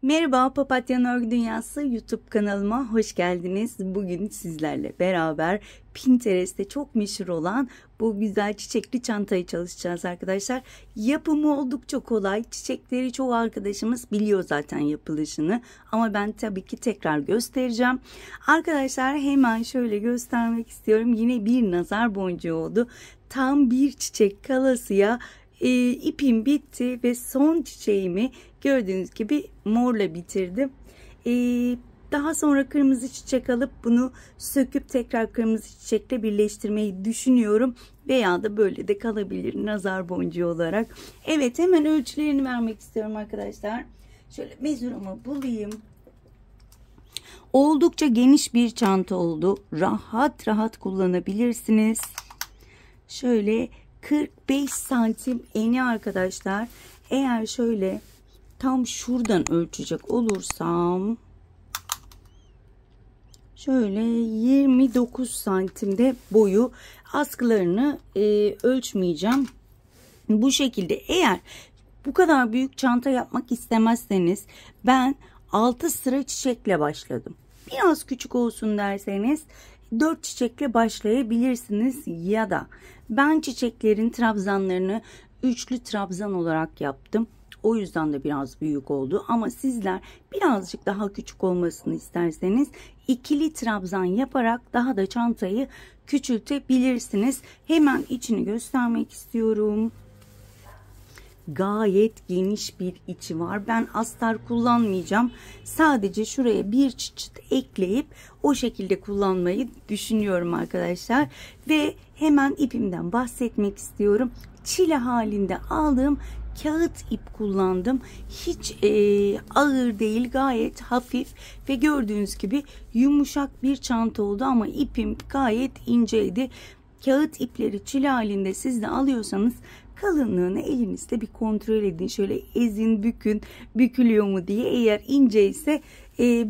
Merhaba, Papatya Örgü Dünyası YouTube kanalıma hoş geldiniz. Bugün sizlerle beraber Pinterest'te çok meşhur olan bu güzel çiçekli çantayı çalışacağız arkadaşlar. Yapımı oldukça kolay. Çiçekleri çoğu arkadaşımız biliyor zaten yapılışını. Ama ben tabii ki tekrar göstereceğim. Arkadaşlar hemen şöyle göstermek istiyorum. Yine bir nazar boncuğu oldu. Tam bir çiçek kalasıya ipim bitti ve son çiçeğimi gördüğünüz gibi morla bitirdim. Daha sonra kırmızı çiçek alıp bunu söküp tekrar kırmızı çiçekle birleştirmeyi düşünüyorum. Veya da böyle de kalabilir nazar boncuğu olarak. Evet, hemen ölçülerini vermek istiyorum arkadaşlar. Şöyle mezurumu bulayım. Oldukça geniş bir çanta oldu. Rahat rahat kullanabilirsiniz. Şöyle 45 santim eni arkadaşlar. Eğer şöyle tam şuradan ölçecek olursam şöyle 29 santimde boyu. Askılarını ölçmeyeceğim. Bu şekilde eğer bu kadar büyük çanta yapmak istemezseniz ben 6 sıra çiçekle başladım. Biraz küçük olsun derseniz 4 çiçekle başlayabilirsiniz ya da ben çiçeklerin trabzanlarını üçlü trabzan olarak yaptım. O yüzden de biraz büyük oldu ama sizler birazcık daha küçük olmasını isterseniz ikili trabzan yaparak daha da çantayı küçültebilirsiniz. Hemen içini göstermek istiyorum. Gayet geniş bir içi var. Ben astar kullanmayacağım. Sadece şuraya bir çıt ekleyip o şekilde kullanmayı düşünüyorum arkadaşlar. Ve hemen ipimden bahsetmek istiyorum. Çile halinde aldığım kağıt ip kullandım. Hiç ağır değil, gayet hafif ve gördüğünüz gibi yumuşak bir çanta oldu ama ipim gayet inceydi. Kağıt ipleri çile halinde siz de alıyorsanız kalınlığını elinizde bir kontrol edin. Şöyle ezin, bükün, bükülüyor mu diye. Eğer ince ise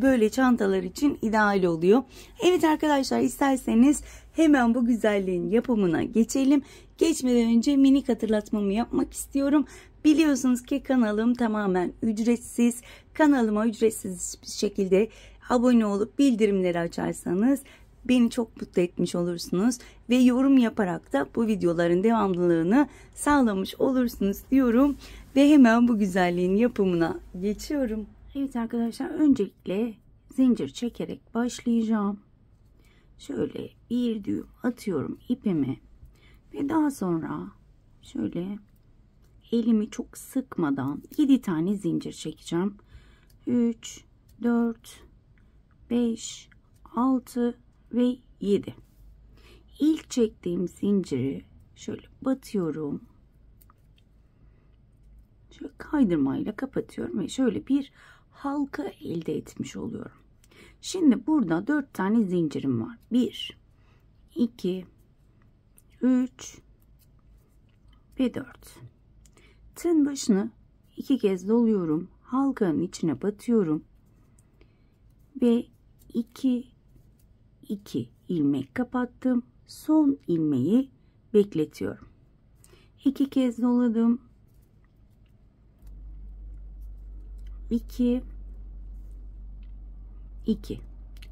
böyle çantalar için ideal oluyor. Evet arkadaşlar, isterseniz hemen bu güzelliğin yapımına geçelim. Geçmeden önce minik hatırlatmamı yapmak istiyorum. Biliyorsunuz ki kanalım tamamen ücretsiz. Kanalıma ücretsiz bir şekilde abone olup bildirimleri açarsanız beni çok mutlu etmiş olursunuz ve yorum yaparak da bu videoların devamlılığını sağlamış olursunuz diyorum ve hemen bu güzelliğin yapımına geçiyorum. Evet arkadaşlar, öncelikle zincir çekerek başlayacağım. Şöyle bir düğüm atıyorum ipimi ve daha sonra şöyle elimi çok sıkmadan 7 tane zincir çekeceğim. 3, 4, 5, 6 ve 7. İlk çektiğim zinciri şöyle batıyorum. Şöyle kaydırmayla kapatıyorum ve şöyle bir halka elde etmiş oluyorum. Şimdi burada 4 tane zincirim var. 1, 2, 3 ve 4. Tığın başını 2 kez doluyorum. Halkanın içine batıyorum. Ve 2 ilmek kapattım. Son ilmeği bekletiyorum. 2 kez doladım. 2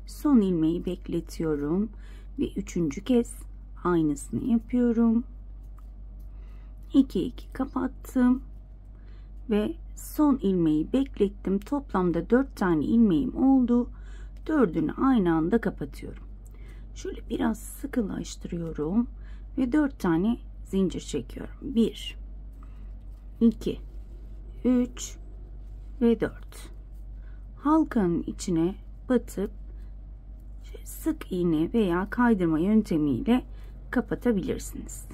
son ilmeği bekletiyorum ve 3. kez aynısını yapıyorum. 2 kapattım ve son ilmeği beklettim. Toplamda 4 tane ilmeğim oldu. 4'ünü aynı anda kapatıyorum. Şöyle biraz sıkılaştırıyorum ve 4 tane zincir çekiyorum. 1, 2, 3 ve 4. Halkanın içine batıp sık iğne veya kaydırma yöntemiyle kapatabilirsiniz.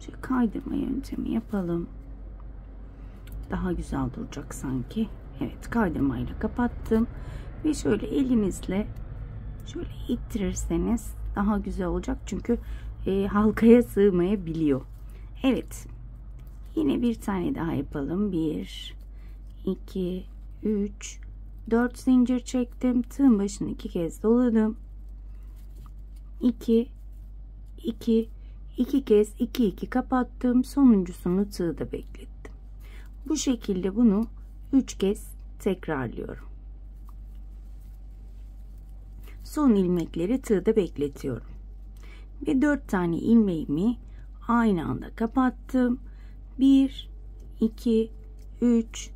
Şöyle kaydırma yöntemi yapalım. Daha güzel duracak sanki. Evet, kaydırmayla kapattım ve şöyle elinizle şöyle ittirirseniz daha güzel olacak çünkü halkaya sığmayabiliyor. Evet, yine bir tane daha yapalım. 1, 2, 3, 4 zincir çektim. Tığın başını 2 kez doladım. 2 kez 2 kapattım. Sonuncusunu tığda beklettim. Bu şekilde bunu 3 kez tekrarlıyorum. Son ilmekleri tığda bekletiyorum. Ve 4 tane ilmeğimi aynı anda kapattım. 1, 2, 3,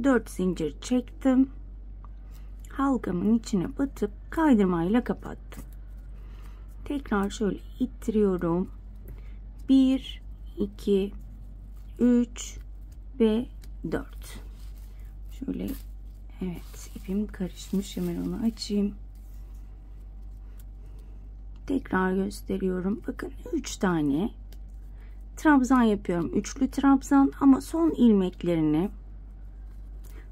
4 zincir çektim. Halkamın içine batıp kaydırmayla kapattım. Tekrar şöyle ittiriyorum. 1, 2, 3 ve 4. Şöyle, evet, ipim karışmış, hemen onu açayım. Tekrar gösteriyorum. Bakın 3 tane trabzan yapıyorum. Üçlü trabzan, ama son ilmeklerini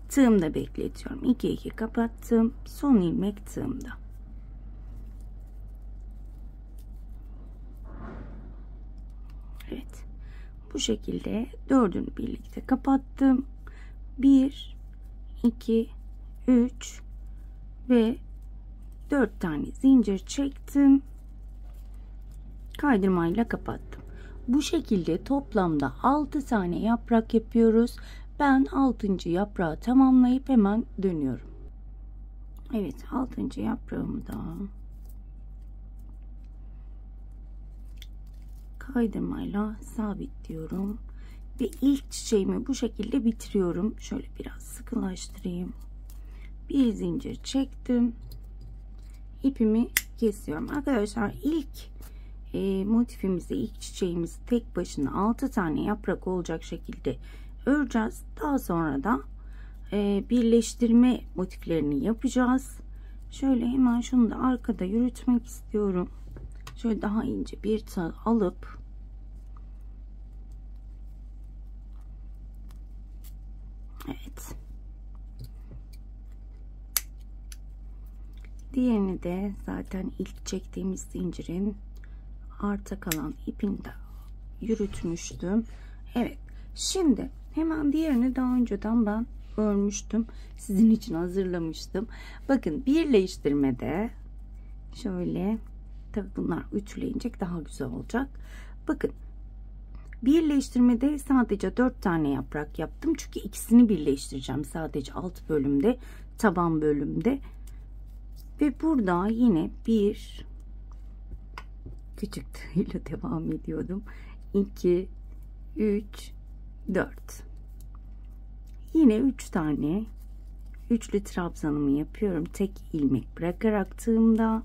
tığımda bekletiyorum. 2 2 kapattım. Son ilmek tığımda. Evet. Bu şekilde 4'ünü birlikte kapattım. 1 2 3 ve 4 tane zincir çektim. Kaydırmayla kapattım. Bu şekilde toplamda 6 tane yaprak yapıyoruz. Ben 6. yaprağı tamamlayıp hemen dönüyorum. Evet, 6. yaprağımda kaydırmayla sabitliyorum ve ilk çiçeğimi bu şekilde bitiriyorum. Şöyle biraz sıkılaştırayım. Bir zincir çektim. İpimi kesiyorum. Arkadaşlar, ilk motifimizi, ilk çiçeğimizi tek başına 6 tane yaprak olacak şekilde öreceğiz. Daha sonra da birleştirme motiflerini yapacağız. Şöyle hemen şunu da arkada yürütmek istiyorum. Şöyle daha ince bir tığ alıp evet, diğerini de zaten ilk çektiğimiz zincirin arta kalan ipinde yürütmüştüm. Evet, şimdi hemen diğerini daha önceden ben örmüştüm, sizin için hazırlamıştım. Bakın, birleştirmede şöyle, tabi bunlar ütüleyince daha güzel olacak. Bakın, birleştirmede sadece 4 tane yaprak yaptım, çünkü ikisini birleştireceğim sadece alt bölümde, taban bölümde. Ve burada yine bir küçük tığıyla devam ediyordum. 2 3 4, yine 3 tane üçlü trabzanımı yapıyorum tek ilmek bırakarak tığımda.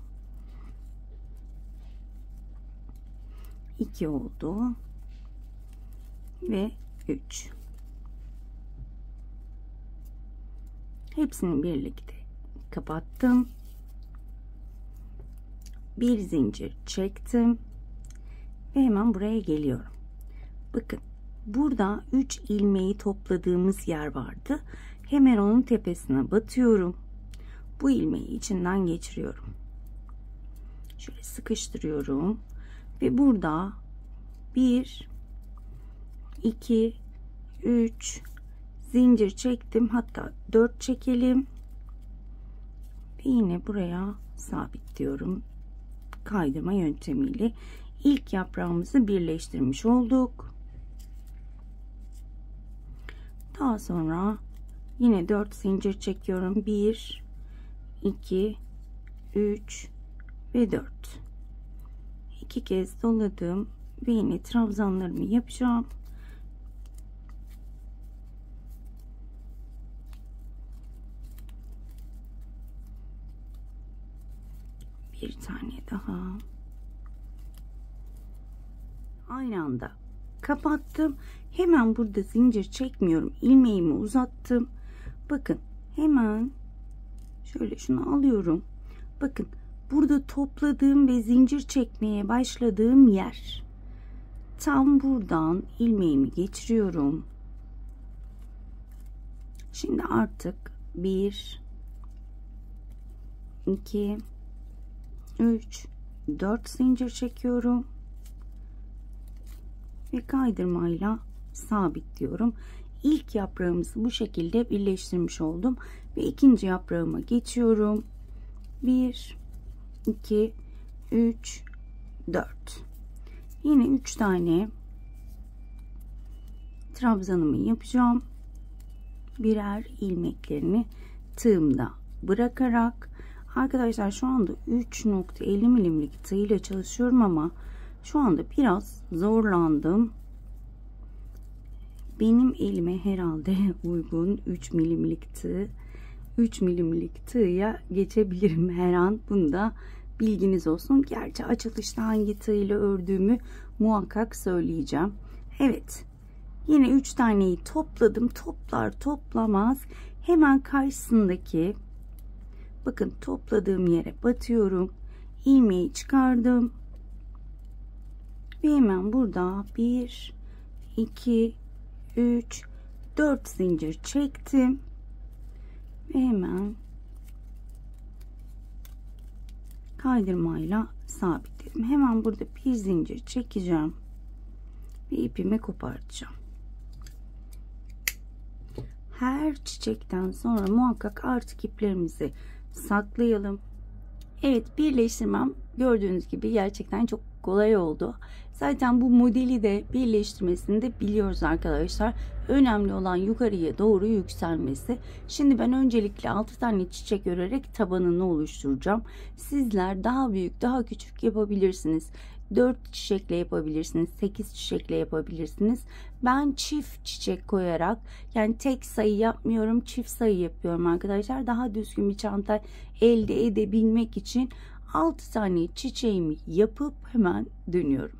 2 oldu ve 3. Hepsini birlikte kapattım. Bir zincir çektim ve hemen buraya geliyorum. Bakın, burada 3 ilmeği topladığımız yer vardı. Hemen onun tepesine batıyorum. Bu ilmeği içinden geçiriyorum. Şöyle sıkıştırıyorum ve burada 1 2 3 zincir çektim. Hatta 4 çekelim ve yine buraya sabitliyorum. Kaydırma yöntemiyle ilk yaprağımızı birleştirmiş olduk. Daha sonra yine 4 zincir çekiyorum. 1 2 3 ve 4. 2 kez doladım ve yine trabzanlarımı yapacağım. Bir tane daha. Aynı anda kapattım. Hemen burada zincir çekmiyorum. İlmeğimi uzattım. Bakın, hemen şöyle şunu alıyorum. Bakın, burada topladığım ve zincir çekmeye başladığım yer. Tam buradan ilmeğimi geçiriyorum. Şimdi artık 1 2 3 4 zincir çekiyorum ve kaydırmayla sabitliyorum. İlk yaprağımızı bu şekilde birleştirmiş oldum ve ikinci yaprağıma geçiyorum. 1 2 3 4. Yine 3 tane trabzanımı yapacağım. birer ilmeklerini tığımda bırakarak, arkadaşlar şu anda 3.50 milimlik tığ ile çalışıyorum ama şu anda biraz zorlandım. Benim elime herhalde uygun 3 milimlik tığ, 3 milimlik tığya geçebilirim her an. Bunda bilginiz olsun. Gerçi açılışta hangi tığ ile ördüğümü muhakkak söyleyeceğim. Evet. Yine 3 taneyi topladım. Toplar toplamaz hemen karşısındaki, bakın, topladığım yere batıyorum. İlmeği çıkardım. Ve hemen burada 1, 2, 3, 4 zincir çektim. Ve hemen kaydırmayla sabitledim. Hemen burada bir zincir çekeceğim ve ipimi kopartacağım. Her çiçekten sonra muhakkak artık iplerimizi saklayalım. Evet, birleştirmem gördüğünüz gibi gerçekten çok kolay oldu. Zaten bu modeli de birleştirmesini de biliyoruz arkadaşlar. Önemli olan yukarıya doğru yükselmesi. Şimdi ben öncelikle 6 tane çiçek örerek tabanını oluşturacağım. Sizler daha büyük, daha küçük yapabilirsiniz. 4 çiçekle yapabilirsiniz, 8 çiçekle yapabilirsiniz. Ben çift çiçek koyarak, yani tek sayı yapmıyorum, çift sayı yapıyorum arkadaşlar. Daha düzgün bir çanta elde edebilmek için 6 tane çiçeğimi yapıp hemen dönüyorum.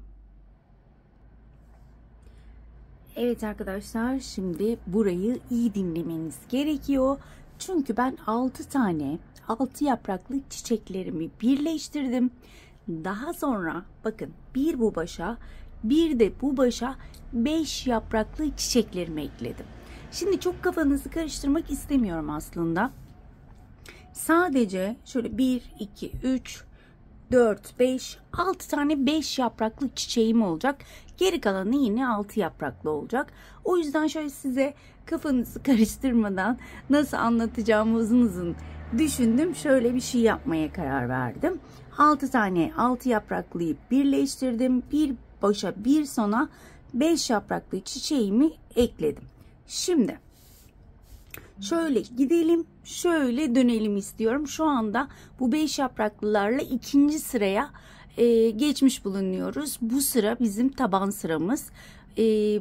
Evet arkadaşlar, şimdi burayı iyi dinlemeniz gerekiyor. Çünkü ben 6 tane 6 yapraklı çiçeklerimi birleştirdim. Daha sonra bakın, bir bu başa, bir de bu başa 5 yapraklı çiçeklerimi ekledim. Şimdi çok kafanızı karıştırmak istemiyorum aslında. Sadece şöyle 1, 2, 3, 4, 5, 6 tane 5 yapraklı çiçeğim olacak. Geri kalanı yine 6 yapraklı olacak. O yüzden şöyle size kafanızı karıştırmadan nasıl anlatacağımı uzun uzun düşündüm. Şöyle bir şey yapmaya karar verdim. 6 tane 6 yapraklıyı birleştirdim. Bir başa bir sona 5 yapraklı çiçeğimi ekledim. Şimdi şöyle gidelim, şöyle dönelim istiyorum. Şu anda bu 5 yapraklılarla ikinci sıraya geçmiş bulunuyoruz. Bu sıra bizim taban sıramız.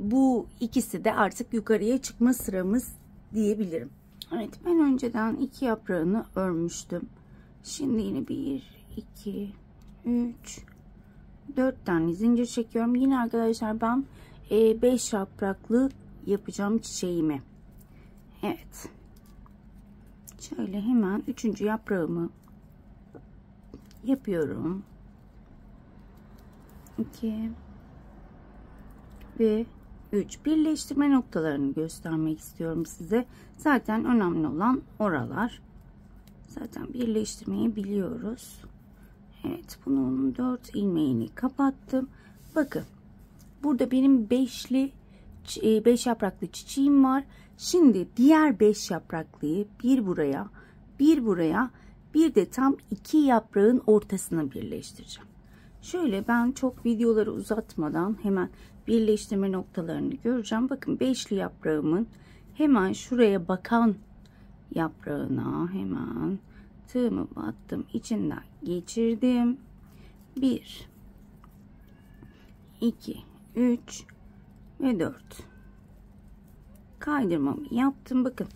Bu ikisi de artık yukarıya çıkma sıramız diyebilirim. Evet, ben önceden 2 yaprağını örmüştüm. Şimdi yine 1, 2, 3, 4 tane zincir çekiyorum. Yine arkadaşlar ben 5 yapraklı yapacağım çiçeğimi. Evet. Şöyle hemen 3. yaprağımı yapıyorum. 2 ve 3. Birleştirme noktalarını göstermek istiyorum size. Zaten önemli olan oralar. Zaten birleştirmeyi biliyoruz. Evet, bunun 4 ilmeğini kapattım. Bakın, burada benim 5 yapraklı çiçeğim var. Şimdi diğer 5 yapraklıyı bir buraya, bir buraya, bir de tam 2 yaprağın ortasına birleştireceğim. Şöyle ben çok videoları uzatmadan hemen birleştirme noktalarını göreceğim. Bakın, 5'li yaprağımın hemen şuraya bakan yaprağına hemen tığımı battım, içinden geçirdim. 1, 2, 3 ve 4 kaydırmamı yaptım. Bakın,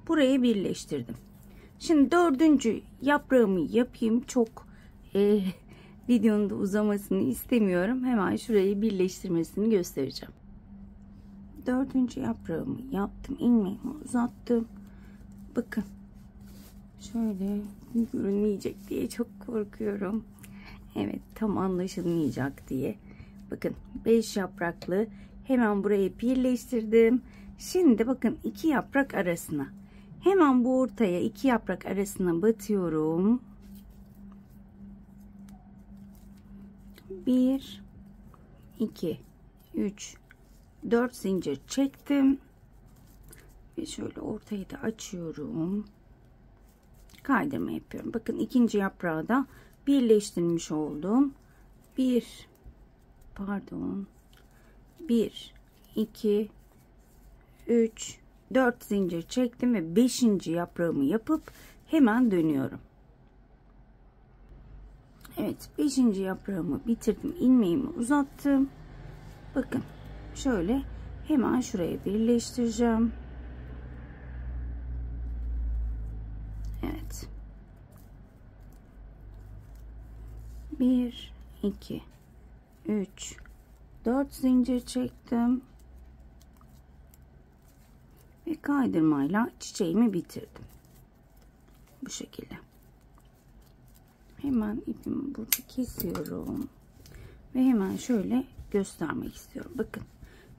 buraya birleştirdim. Şimdi 4. yaprağımı yapayım. Çok videonun da uzamasını istemiyorum. Hemen şurayı birleştirmesini göstereceğim. 4. yaprağımı yaptım. İlmeğimi uzattım. Bakın, şöyle görünmeyecek diye çok korkuyorum. Evet, tam anlaşılmayacak diye. Bakın, 5 yapraklı hemen buraya birleştirdim. Şimdi bakın, 2 yaprak arasına, hemen bu ortaya 2 yaprak arasına batıyorum. 1, 2, 3, 4 zincir çektim ve şöyle ortayı da açıyorum. Kaydırma yapıyorum. Bakın, 2. yaprağı da birleştirmiş oldum. 1, 2, 3, 4 zincir çektim ve 5. yaprağımı yapıp hemen dönüyorum. Evet, 5. yaprağımı bitirdim. İlmeğimi uzattım. Bakın şöyle hemen şuraya birleştireceğim. Evet. 1 2 3 4 zincir çektim ve kaydırmayla çiçeğimi bitirdim. Bu şekilde. Hemen ipimi burada kesiyorum ve hemen şöyle göstermek istiyorum. Bakın,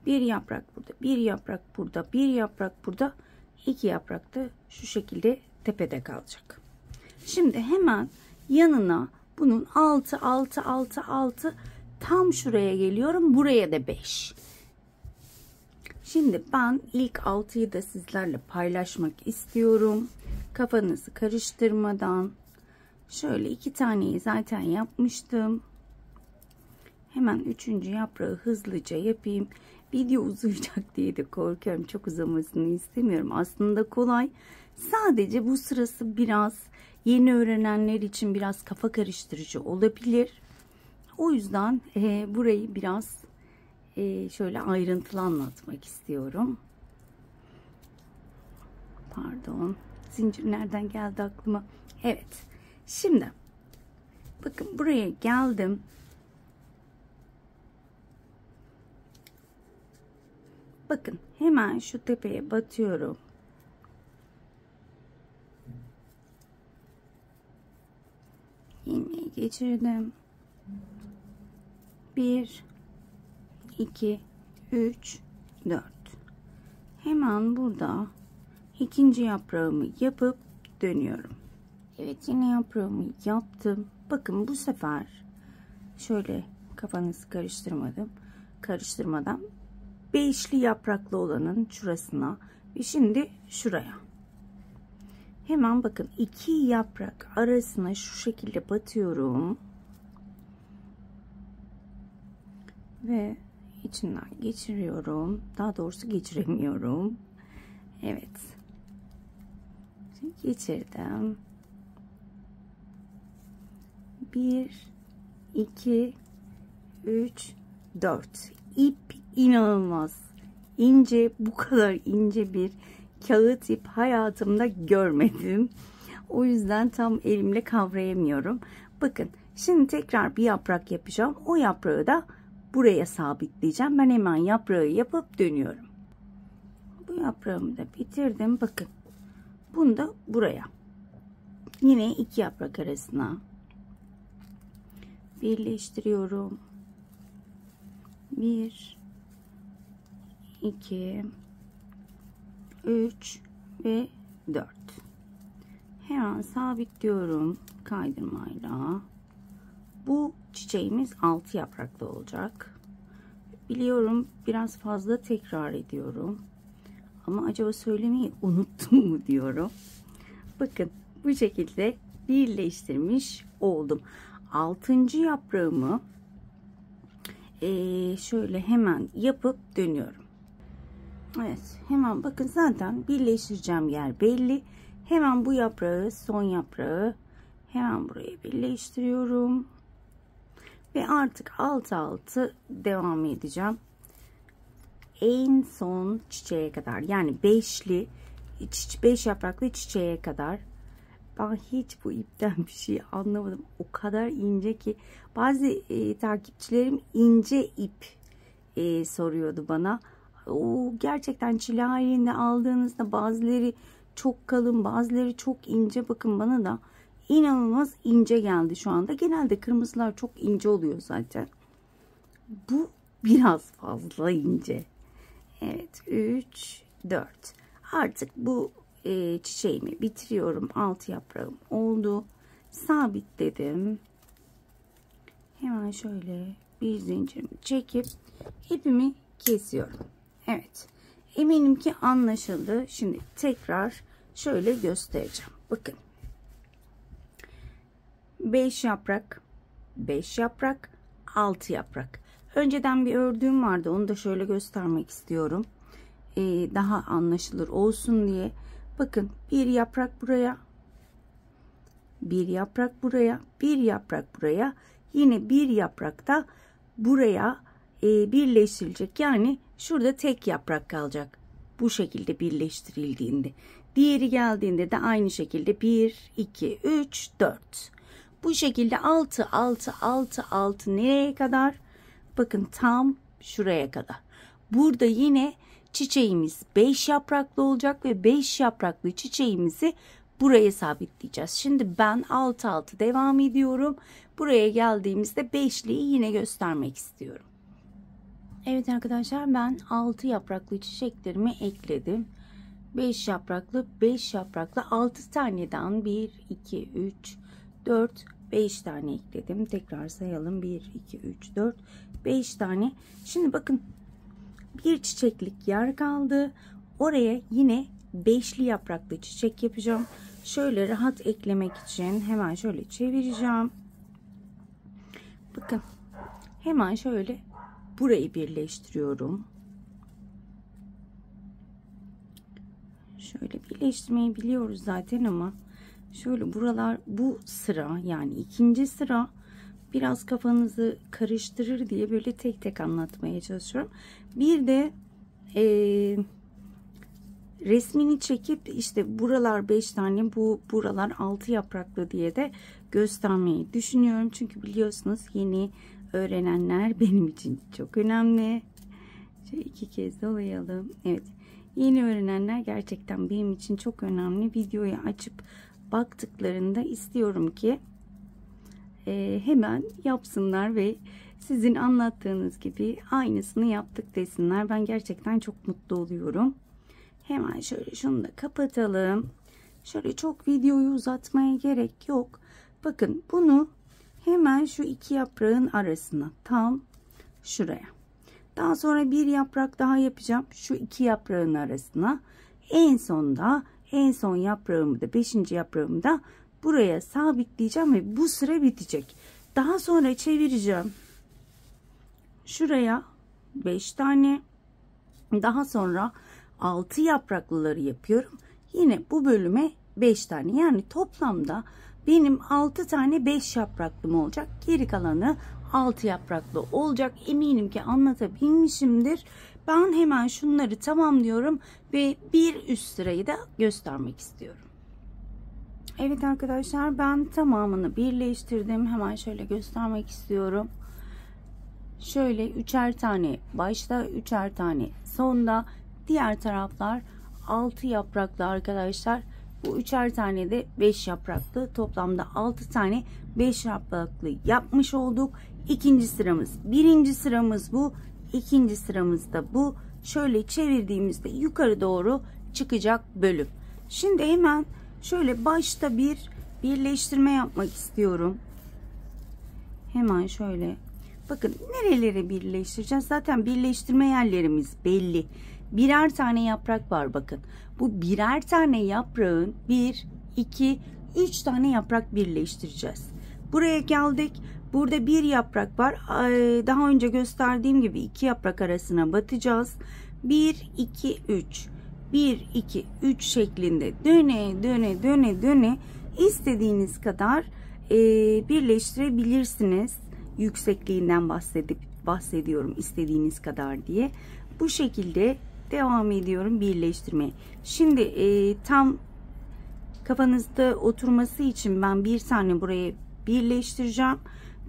bir yaprak burada, bir yaprak burada, bir yaprak burada, 2 yaprak da şu şekilde tepede kalacak. Şimdi hemen yanına bunun 6 6 6 6 tam şuraya geliyorum. Buraya da 5. Şimdi ben ilk 6'yı da sizlerle paylaşmak istiyorum. Kafanızı karıştırmadan. Şöyle 2 taneyi zaten yapmıştım. Hemen 3. yaprağı hızlıca yapayım. Video uzayacak diye de korkuyorum. Çok uzamasını istemiyorum. Aslında kolay. Sadece bu sırası biraz yeni öğrenenler için biraz kafa karıştırıcı olabilir. O yüzden burayı biraz şöyle ayrıntılı anlatmak istiyorum. Pardon. Zincir nereden geldi aklıma? Evet. Şimdi bakın, buraya geldim. Bakın, hemen şu tepeye batıyorum. İlmeği geçirdim. 1 2 3 4. Hemen burada 2. yaprağımı yapıp dönüyorum. Evet, yine yaprağımı yaptım. Bakın, bu sefer şöyle kafanızı karıştırmadan 5'li yapraklı olanın şurasına ve şimdi şuraya. Hemen bakın, 2 yaprak arasına şu şekilde batıyorum. Ve içinden geçiriyorum. Daha doğrusu geçiremiyorum. Evet. Şimdi geçirdim. 1 2 3 4. İp inanılmaz ince. Bu kadar ince bir kağıt ip hayatımda görmedim. O yüzden tam elimle kavrayamıyorum. Bakın, şimdi tekrar bir yaprak yapacağım. O yaprağı da buraya sabitleyeceğim. Ben hemen yaprağı yapıp dönüyorum. Bu yaprağımı da bitirdim. Bakın, bunu da buraya. Yine 2 yaprak arasına birleştiriyorum. 1 2 3 ve 4. Hemen sabitliyorum kaydırmayla. Bu çiçeğimiz 6 yapraklı olacak. Biliyorum, biraz fazla tekrar ediyorum. Ama acaba söylemeyi unuttum mu diyorum. Bakın, bu şekilde birleştirmiş oldum. 6. yaprağımı şöyle hemen yapıp dönüyorum. Evet, hemen bakın, zaten birleştireceğim yer belli. Hemen bu yaprağı, son yaprağı hemen buraya birleştiriyorum. Ve artık altı altı devam edeceğim. En son çiçeğe kadar, yani 5 yapraklı çiçeğe kadar. Ben hiç bu ipten bir şey anlamadım. O kadar ince ki bazı takipçilerim ince ip soruyordu bana. O gerçekten çile halinde aldığınızda bazıları çok kalın, bazıları çok ince. Bakın, bana da inanılmaz ince geldi şu anda. Genelde kırmızılar çok ince oluyor zaten. Bu biraz fazla ince. Evet, 3 4. Artık bu çiçeğimi bitiriyorum. 6 yaprağım oldu. Sabitledim. Hemen şöyle bir zincirimi çekip ipimi kesiyorum. Evet. Eminim ki anlaşıldı. Şimdi tekrar şöyle göstereceğim. Bakın. 5 yaprak, 5 yaprak, 6 yaprak. Önceden bir ördüğüm vardı. Onu da şöyle göstermek istiyorum. daha anlaşılır olsun diye bakın bir yaprak buraya, bir yaprak buraya, bir yaprak buraya, yine bir yaprak da buraya birleştirilecek. Yani şurada tek yaprak kalacak. Bu şekilde birleştirildiğinde. Diğeri geldiğinde de aynı şekilde 1, 2, 3, 4. Bu şekilde 6, 6, 6, 6 nereye kadar? Bakın tam şuraya kadar. Burada yine çiçeğimiz 5 yapraklı olacak ve 5 yapraklı çiçeğimizi buraya sabitleyeceğiz. Şimdi ben 6, 6 devam ediyorum. Buraya geldiğimizde 5'liyi yine göstermek istiyorum. Evet arkadaşlar, ben 6 yapraklı çiçeklerimi ekledim. 5 yapraklı, 5 yapraklı 6 taneden 1, 2, 3, 4, 5 tane ekledim. Tekrar sayalım. 1, 2, 3, 4, 5 tane. Şimdi bakın bir çiçeklik yer kaldı. Oraya yine 5'li yapraklı çiçek yapacağım. Şöyle rahat eklemek için hemen şöyle çevireceğim. Bakın hemen şöyle burayı birleştiriyorum. Şöyle birleştirmeyi biliyoruz zaten ama şöyle buralar, bu sıra yani ikinci sıra biraz kafanızı karıştırır diye böyle tek tek anlatmaya çalışıyorum. Bir de resmini çekip işte buralar 5 tane, bu buralar 6 yapraklı diye de göstermeyi düşünüyorum. Çünkü biliyorsunuz yeni öğrenenler benim için çok önemli. Şöyle 2 kez dolayalım. Evet. Yeni öğrenenler gerçekten benim için çok önemli. Videoyu açıp baktıklarında istiyorum ki hemen yapsınlar ve sizin anlattığınız gibi aynısını yaptık desinler. Ben gerçekten çok mutlu oluyorum. Hemen şöyle şunu da kapatalım. Şöyle çok videoyu uzatmaya gerek yok. Bakın bunu hemen şu iki yaprağın arasına, tam şuraya. Daha sonra bir yaprak daha yapacağım. Şu iki yaprağın arasına. En son yaprağımı da, 5. yaprağımı da buraya sabitleyeceğim ve bu sıra bitecek. Daha sonra çevireceğim. Şuraya 5 tane. Daha sonra 6 yapraklıları yapıyorum. Yine bu bölüme 5 tane. Yani toplamda benim 6 tane 5 yapraklım olacak. Geri kalanı 6 yapraklı olacak. Eminim ki anlatabilmişimdir. Ben hemen şunları tamamlıyorum ve bir üst sırayı da göstermek istiyorum. Evet arkadaşlar, ben tamamını birleştirdim. Hemen şöyle göstermek istiyorum. Şöyle 3'er tane başta, 3'er tane sonda, diğer taraflar 6 yapraklı arkadaşlar. Bu 3'er tane de 5 yapraklı, toplamda 6 tane 5 yapraklı yapmış olduk. İkinci sıramız, birinci sıramız bu, ikinci sıramız da bu. Şöyle çevirdiğimizde yukarı doğru çıkacak bölüm. Şimdi hemen şöyle başta bir birleştirme yapmak istiyorum. Hemen şöyle bakın, nerelere birleştireceğiz? Zaten birleştirme yerlerimiz belli. Birer tane yaprak var bakın. Bu birer tane yaprağın 1, 2, 3 tane yaprak birleştireceğiz. Buraya geldik. Burada bir yaprak var. Daha önce gösterdiğim gibi iki yaprak arasına batacağız. 1, 2, 3. 1, 2, 3 şeklinde döne istediğiniz kadar birleştirebilirsiniz. Yüksekliğinden bahsediyorum, istediğiniz kadar diye. Bu şekilde devam ediyorum birleştirmeye. Şimdi tam kafanızda oturması için ben bir tane buraya birleştireceğim.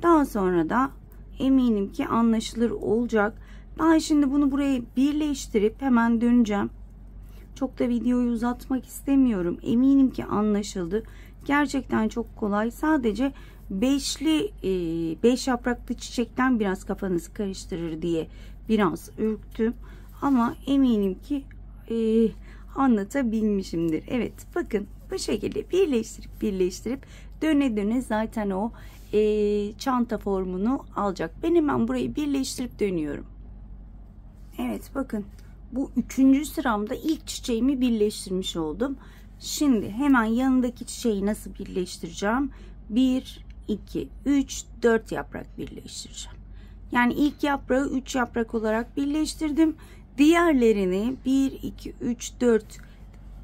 Daha sonra da eminim ki anlaşılır olacak. Ben şimdi bunu buraya birleştirip hemen döneceğim. Çok da videoyu uzatmak istemiyorum. Eminim ki anlaşıldı. Gerçekten çok kolay. Sadece 5 yapraklı çiçekten biraz kafanızı karıştırır diye biraz ürktüm. Ama eminim ki anlatabilmişimdir. Evet, bakın bu şekilde birleştirip döne zaten o çanta formunu alacak. Ben hemen burayı birleştirip dönüyorum. Evet, bakın bu 3. sıramda ilk çiçeğimi birleştirmiş oldum. Şimdi hemen yanındaki çiçeği nasıl birleştireceğim? 1, 2, 3, 4 yaprak birleştireceğim. Yani ilk yaprağı 3 yaprak olarak birleştirdim. Diğerlerini 1 2 3 4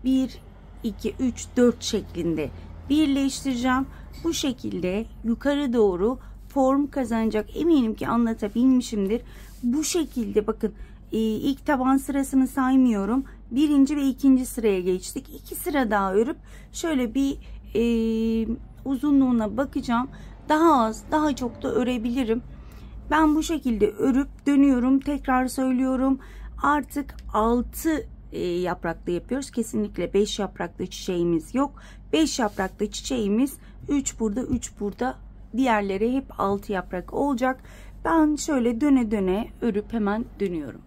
1 2 3 4 şeklinde birleştireceğim. Bu şekilde yukarı doğru form kazanacak. Eminim ki anlatabilmişimdir. Bu şekilde bakın, ilk taban sırasını saymıyorum. Birinci ve ikinci sıraya geçtik. 2 sıra daha örüp şöyle bir uzunluğuna bakacağım. Daha az, daha çok da örebilirim. Ben bu şekilde örüp dönüyorum. Tekrar söylüyorum. Artık 6 yapraklı yapıyoruz. Kesinlikle 5 yapraklı çiçeğimiz yok. 5 yapraklı çiçeğimiz 3 burada, 3 burada. Diğerleri hep 6 yaprak olacak. Ben şöyle döne döne örüp hemen dönüyorum.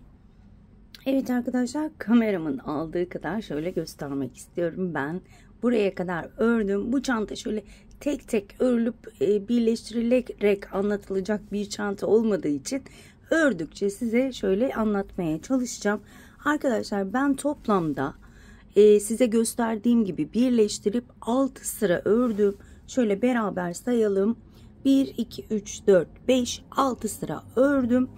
Evet arkadaşlar, kameramın aldığı kadar şöyle göstermek istiyorum. Ben buraya kadar ördüm. Bu çanta şöyle tek tek örülüp birleştirilerek anlatılacak bir çanta olmadığı için ördükçe size şöyle anlatmaya çalışacağım. Arkadaşlar ben toplamda size gösterdiğim gibi birleştirip 6 sıra ördüm. Şöyle beraber sayalım. 1, 2, 3, 4, 5, 6 sıra ördüm.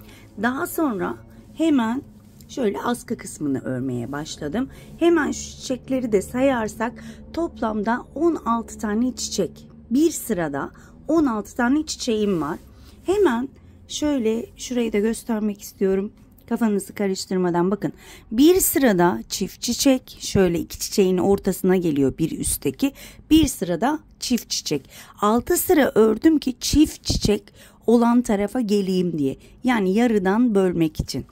Daha sonra hemen şöyle askı kısmını örmeye başladım. Hemen şu çiçekleri de sayarsak toplamda 16 tane çiçek. Bir sırada 16 tane çiçeğim var. Hemen şöyle şurayı da göstermek istiyorum. Kafanızı karıştırmadan bakın. Bir sırada çift çiçek, şöyle iki çiçeğin ortasına geliyor bir üstteki. Bir sırada çift çiçek. 6 sıra ördüm ki çift çiçek olan tarafa geleyim diye. Yani yarıdan bölmek için.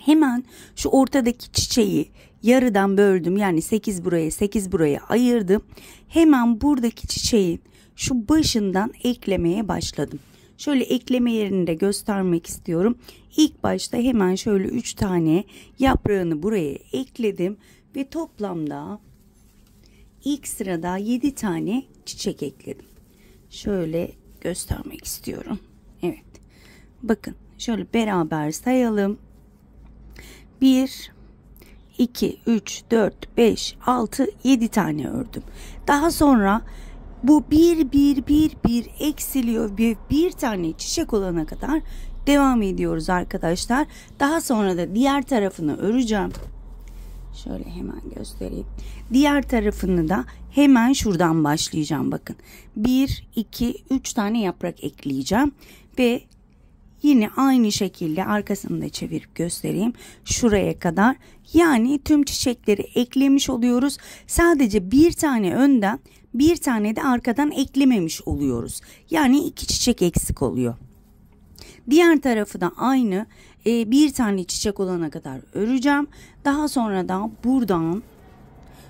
Hemen şu ortadaki çiçeği yarıdan böldüm. Yani 8 buraya 8 buraya ayırdım. Hemen buradaki çiçeğin şu başından eklemeye başladım. Şöyle ekleme yerini de göstermek istiyorum. İlk başta hemen şöyle 3 tane yaprağını buraya ekledim. Ve toplamda ilk sırada 7 tane çiçek ekledim. Şöyle göstermek istiyorum. Evet. Bakın şöyle beraber sayalım. 1, 2, 3, 4, 5, 6, 7 tane ördüm. Daha sonra bu bir eksiliyor ve bir tane çiçek olana kadar devam ediyoruz arkadaşlar. Daha sonra da diğer tarafını öreceğim. Şöyle hemen göstereyim. Diğer tarafını da hemen şuradan başlayacağım bakın. 1, 2, 3 tane yaprak ekleyeceğim ve yine aynı şekilde arkasını da çevirip göstereyim. Şuraya kadar, yani tüm çiçekleri eklemiş oluyoruz. Sadece bir tane önden, bir tane de arkadan eklememiş oluyoruz. Yani 2 çiçek eksik oluyor. Diğer tarafı da aynı, bir tane çiçek olana kadar öreceğim. Daha sonra da buradan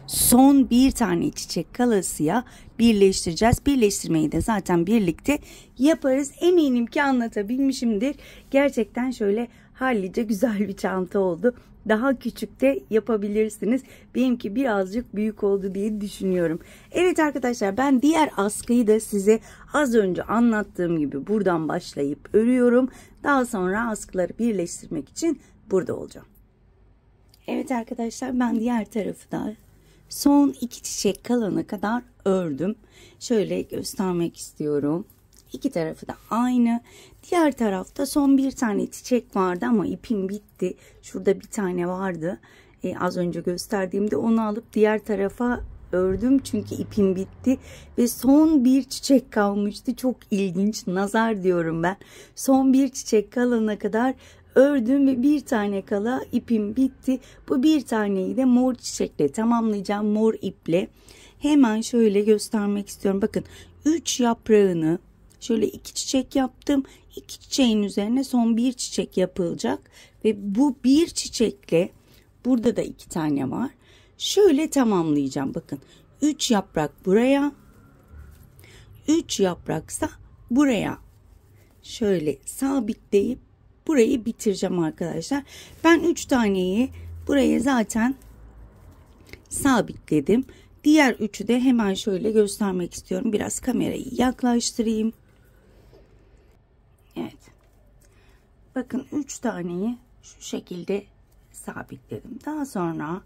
son bir tane çiçek kalasıya birleştireceğiz. Birleştirmeyi de zaten birlikte yaparız. Eminim ki anlatabilmişimdir. Gerçekten şöyle hallice güzel bir çanta oldu. Daha küçük de yapabilirsiniz. Benimki birazcık büyük oldu diye düşünüyorum. Evet arkadaşlar, ben diğer askıyı da size az önce anlattığım gibi buradan başlayıp örüyorum. Daha sonra askıları birleştirmek için burada olacağım. Evet arkadaşlar, ben diğer tarafı da son 2 çiçek kalana kadar ördüm. Şöyle göstermek istiyorum. İki tarafı da aynı. Diğer tarafta son bir tane çiçek vardı ama ipim bitti. Şurada bir tane vardı. Az önce gösterdiğimde onu alıp diğer tarafa ördüm. Çünkü ipim bitti. Ve son bir çiçek kalmıştı. Çok ilginç. Nazar diyorum ben. Son bir çiçek kalana kadar ördüm ve bir tane kala ipim bitti. Bu bir taneyi de mor çiçekle tamamlayacağım. Mor iple. Hemen şöyle göstermek istiyorum. Bakın 3 yaprağını şöyle 2 çiçek yaptım. 2 çiçeğin üzerine son bir çiçek yapılacak. Ve bu bir çiçekle burada da 2 tane var. Şöyle tamamlayacağım. Bakın 3 yaprak buraya. 3 yapraksa buraya. Şöyle sabitleyip burayı bitireceğim arkadaşlar. Ben 3 taneyi buraya zaten sabitledim. Diğer 3'ü de hemen şöyle göstermek istiyorum. Biraz kamerayı yaklaştırayım. Evet. Bakın 3 taneyi şu şekilde sabitledim. Daha sonra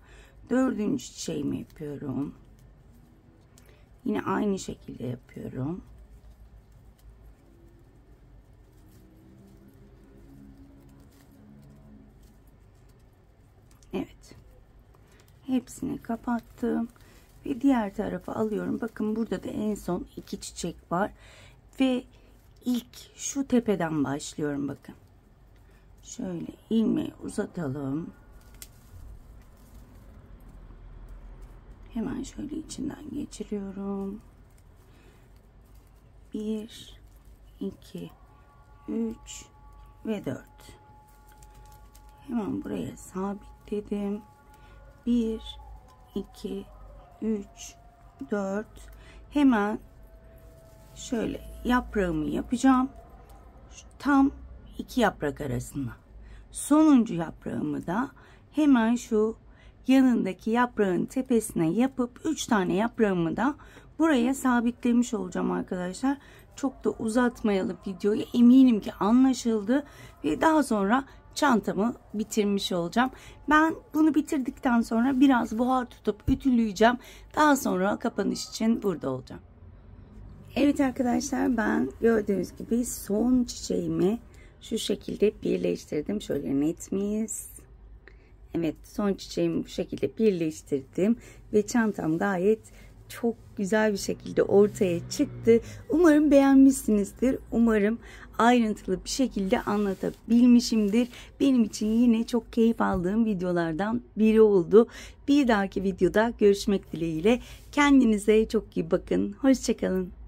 4. çiçeğimi yapıyorum. Yine aynı şekilde yapıyorum. hepsini kapattım ve diğer tarafa alıyorum. Bakın burada da en son 2 çiçek var ve ilk şu tepeden başlıyorum. Bakın şöyle ilmeği uzatalım. Hemen şöyle içinden geçiriyorum. 1 2 3 ve 4. Hemen buraya sabitledim. 1 2 3 4. Hemen şöyle yaprağımı yapacağım. Tam 2 yaprak arasında. Sonuncu yaprağımı da hemen şu yanındaki yaprağın tepesine yapıp 3 tane yaprağımı da buraya sabitlemiş olacağım arkadaşlar. Çok da uzatmayalım videoyu. Eminim ki anlaşıldı ve daha sonra çantamı bitirmiş olacağım. Ben bunu bitirdikten sonra biraz buhar tutup ütüleyeceğim. Daha sonra kapanış için burada olacağım. Evet arkadaşlar, ben gördüğünüz gibi son çiçeğimi şu şekilde birleştirdim. Şöyle net miyiz? Evet, son çiçeğimi bu şekilde birleştirdim ve çantam gayet çok güzel bir şekilde ortaya çıktı. Umarım beğenmişsinizdir. Umarım ayrıntılı bir şekilde anlatabilmişimdir. Benim için yine çok keyif aldığım videolardan biri oldu. Bir dahaki videoda görüşmek dileğiyle. Kendinize çok iyi bakın. Hoşça kalın.